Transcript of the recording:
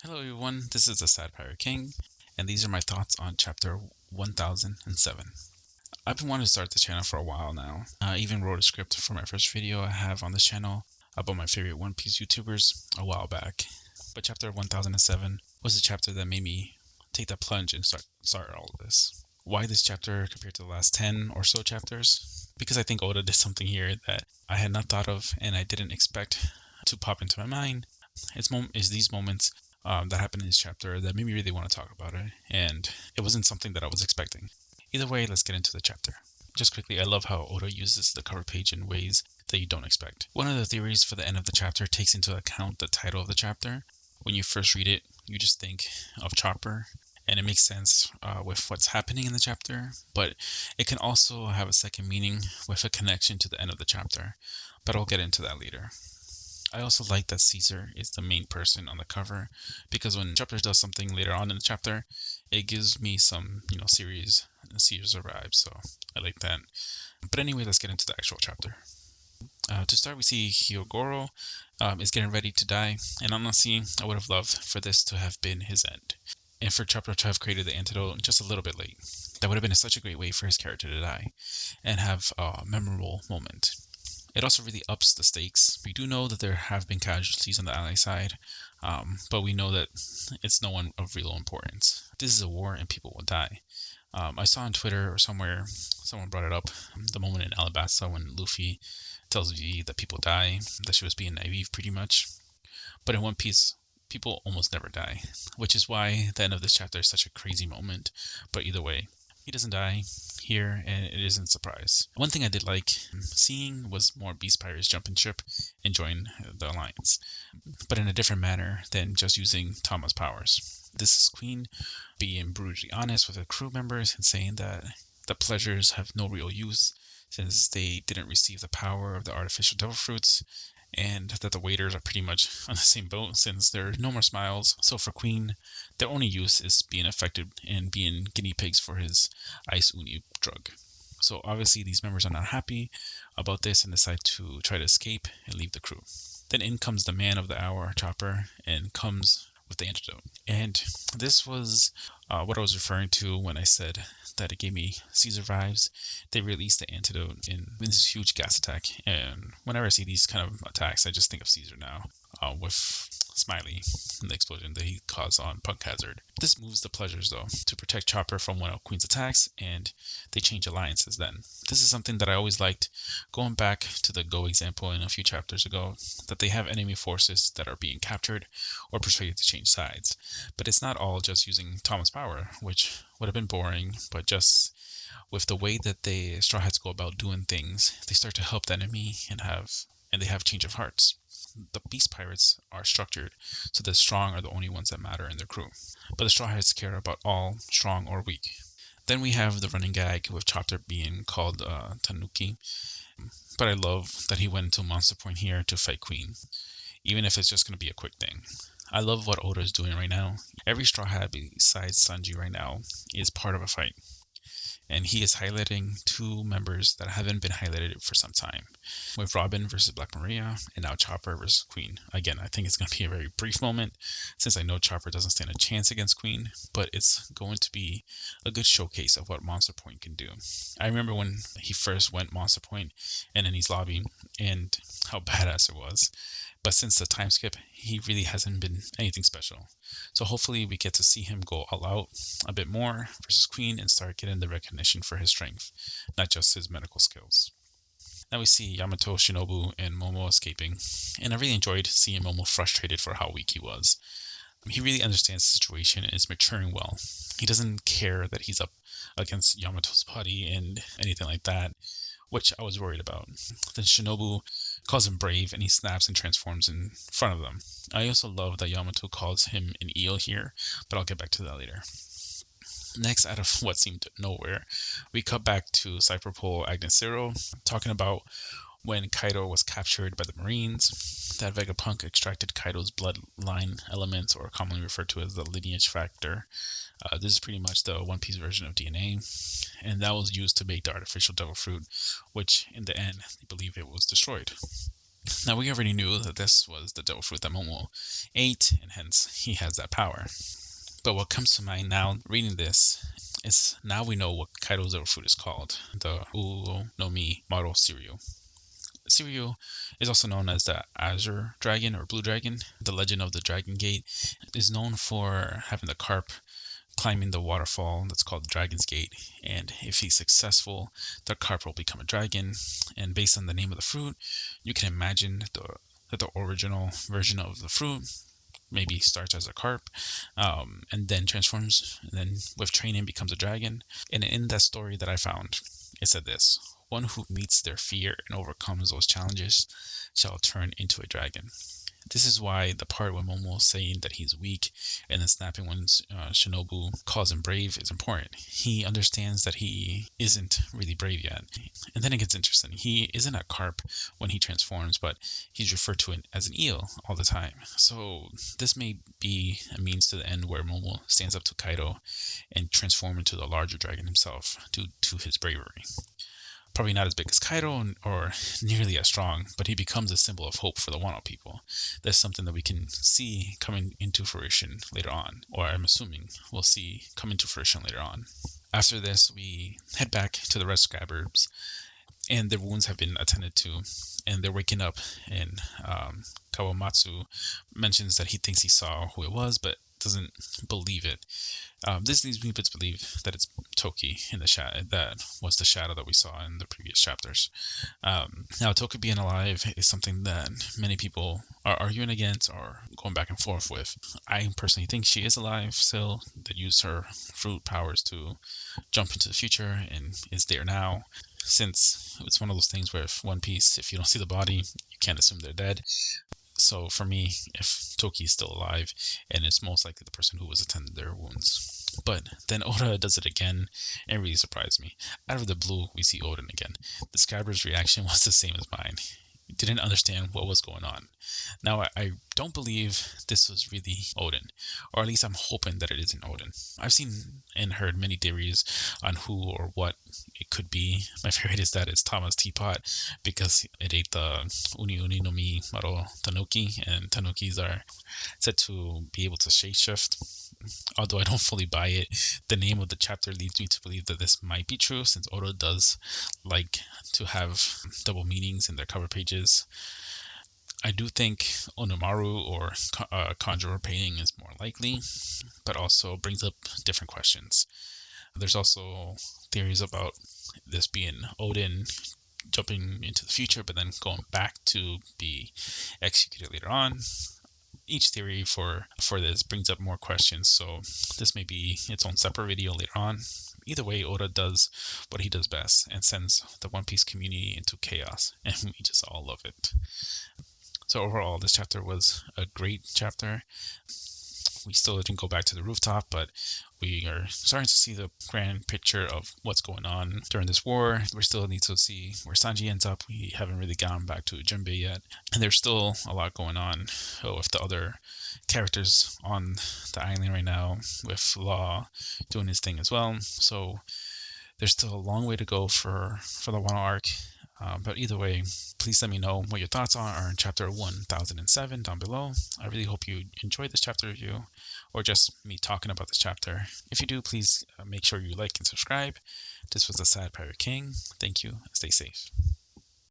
Hello everyone, this is the Sad Pirate King, and these are my thoughts on chapter 1007. I've been wanting to start the channel for a while now. I even wrote a script for my first video I have on this channel about my favorite One Piece YouTubers a while back. But chapter 1007 was the chapter that made me take that plunge and start all of this. Why this chapter compared to the last 10 or so chapters? Because I think Oda did something here that I had not thought of and I didn't expect to pop into my mind. It's these moments that happened in this chapter that made me really want to talk about it, and it wasn't something that I was expecting. Either way, let's get into the chapter. Just quickly, I love how Oda uses the cover page in ways that you don't expect. One of the theories for the end of the chapter takes into account the title of the chapter. When you first read it, you just think of Chopper, and it makes sense with what's happening in the chapter, but it can also have a second meaning with a connection to the end of the chapter, but I'll get into that later. I also like that Caesar is the main person on the cover, because when Chopper does something later on in the chapter, it gives me some, series Caesar vibes, so I like that. But anyway, let's get into the actual chapter. To start, we see Hyogoro is getting ready to die, and honestly, I would have loved for this to have been his end, and for Chopper to have created the antidote just a little bit late. That would have been such a great way for his character to die, and have a memorable moment. It also really ups the stakes. We do know that there have been casualties on the ally side, but we know that it's no one of real importance. This is a war and people will die. I saw on Twitter or somewhere, someone brought it up, the moment in Alabasta when Luffy tells V that people die, that she was being naive pretty much. But in One Piece, people almost never die, which is why the end of this chapter is such a crazy moment. But either way, he doesn't die here, and it isn't a surprise. One thing I did like seeing was more Beast Pirates jumping ship and join the Alliance, but in a different manner than just using Tama's powers. This is Queen being brutally honest with her crew members and saying that the pleasures have no real use since they didn't receive the power of the artificial devil fruits, and that the waiters are pretty much on the same boat since there are no more smiles. So for Queen, their only use is being affected and being guinea pigs for his ice uni drug. So obviously these members are not happy about this and decide to try to escape and leave the crew. Then in comes the man of the hour, Chopper, and comes with the antidote. And this was what I was referring to when I said that it gave me Caesar vibes. They released the antidote in this huge gas attack, and whenever I see these kind of attacks, I just think of Caesar now, with Smiley and the explosion that he caused on Punk Hazard. This moves the pleasures though to protect Chopper from one of Queen's attacks, and they change alliances then. This is something that I always liked, going back to the Go example in a few chapters ago, that they have enemy forces that are being captured or persuaded to change sides. But it's not all just using Tama's power, which would have been boring, but just with the way that the Straw Hats go about doing things, they start to help the enemy and they have change of hearts. The Beast Pirates are structured so the strong are the only ones that matter in their crew, but the Straw Hats care about all, strong or weak. Then we have the running gag with Chopper being called Tanuki, but I love that he went into Monster Point here to fight Queen, even if it's just going to be a quick thing. I love what Oda is doing right now. Every Straw Hat besides Sanji right now is part of a fight. And he is highlighting two members that haven't been highlighted for some time, with Robin versus Black Maria, and now Chopper versus Queen. Again, I think it's going to be a very brief moment, since I know Chopper doesn't stand a chance against Queen, but it's going to be a good showcase of what Monster Point can do. I remember when he first went Monster Point and in his lobby, and how badass it was. But since the time skip, he really hasn't been anything special. So hopefully we get to see him go all out a bit more versus Queen and start getting the recognition for his strength, not just his medical skills. Now we see Yamato, Shinobu, and Momo escaping, and I really enjoyed seeing Momo frustrated for how weak he was. He really understands the situation and is maturing well. He doesn't care that he's up against Yamato's body and anything like that, which I was worried about. Then Shinobu calls him brave and he snaps and transforms in front of them. I also love that Yamato calls him an eel here, but I'll get back to that later. Next, out of what seemed nowhere, we cut back to Cypherpole Agnes Zero, talking about when Kaido was captured by the Marines, that Vegapunk extracted Kaido's bloodline elements, or commonly referred to as the lineage factor. This is pretty much the One Piece version of DNA, and that was used to make the artificial devil fruit, which in the end, they believe it was destroyed. Now, we already knew that this was the devil fruit that Momo ate, and hence he has that power. But what comes to mind now reading this is now we know what Kaido's devil fruit is called, the Uo no Mi Maro Shiryu. Shiryu is also known as the Azure Dragon or Blue Dragon. The legend of the Dragon Gate is known for having the carp climbing the waterfall that's called the Dragon's Gate, and if he's successful, the carp will become a dragon. And based on the name of the fruit, you can imagine that the original version of the fruit maybe starts as a carp, and then transforms, and then with training becomes a dragon. And in that story that I found, it said this: one who meets their fear and overcomes those challenges shall turn into a dragon. This is why the part when Momo is saying that he's weak and then snapping when Shinobu calls him brave is important. He understands that he isn't really brave yet. And then it gets interesting. He isn't a carp when he transforms, but he's referred to it as an eel all the time. So this may be a means to the end where Momo stands up to Kaido and transforms into the larger dragon himself due to his bravery. Probably not as big as Kaido or nearly as strong, but he becomes a symbol of hope for the Wano people. That's something that we can see coming into fruition later on, or I'm assuming we'll see come into fruition later on. After this, we head back to the Red Scabbards, and their wounds have been attended to, and they're waking up, and Kawamatsu mentions that he thinks he saw who it was, but doesn't believe it. This leads me to believe that it's Toki in the shadow. That was the shadow that we saw in the previous chapters. Now, Toki being alive is something that many people are arguing against or going back and forth with. I personally think she is alive still, that used her fruit powers to jump into the future and is there now. Since it's one of those things where if One Piece, if you don't see the body, you can't assume they're dead. So for me, if Toki is still alive, and it's most likely the person who was attending their wounds. But then Oda does it again and really surprised me. Out of the blue, we see Oden again. The Scabbard's reaction was the same as mine. He didn't understand what was going on. Now, I don't believe this was really Oden, or at least I'm hoping that it isn't Oden. I've seen and heard many theories on who or what it could be. My favorite is that it's Tama's teapot because it ate the Uni Uni no Mi Maro Tanuki, and Tanukis are said to be able to shapeshift. Although I don't fully buy it, the name of the chapter leads me to believe that this might be true, since Oda does like to have double meanings in their cover pages. I do think Onomaru or Conjurer painting is more likely, but also brings up different questions. There's also theories about this being Oden jumping into the future, but then going back to be executed later on. Each theory for this brings up more questions, so this may be its own separate video later on. Either way, Oda does what he does best and sends the One Piece community into chaos, and we just all love it. So overall, this chapter was a great chapter. We still didn't go back to the rooftop, but we are starting to see the grand picture of what's going on during this war. We still need to see where Sanji ends up. We haven't really gone back to Jinbei yet. And there's still a lot going on with the other characters on the island right now, with Law doing his thing as well. So there's still a long way to go for the Wano arc. But either way, please let me know what your thoughts are in chapter 1007 down below. I really hope you enjoyed this chapter review, or just me talking about this chapter. If you do, please make sure you like and subscribe. This was the Sad Pirate King. Thank you. Stay safe.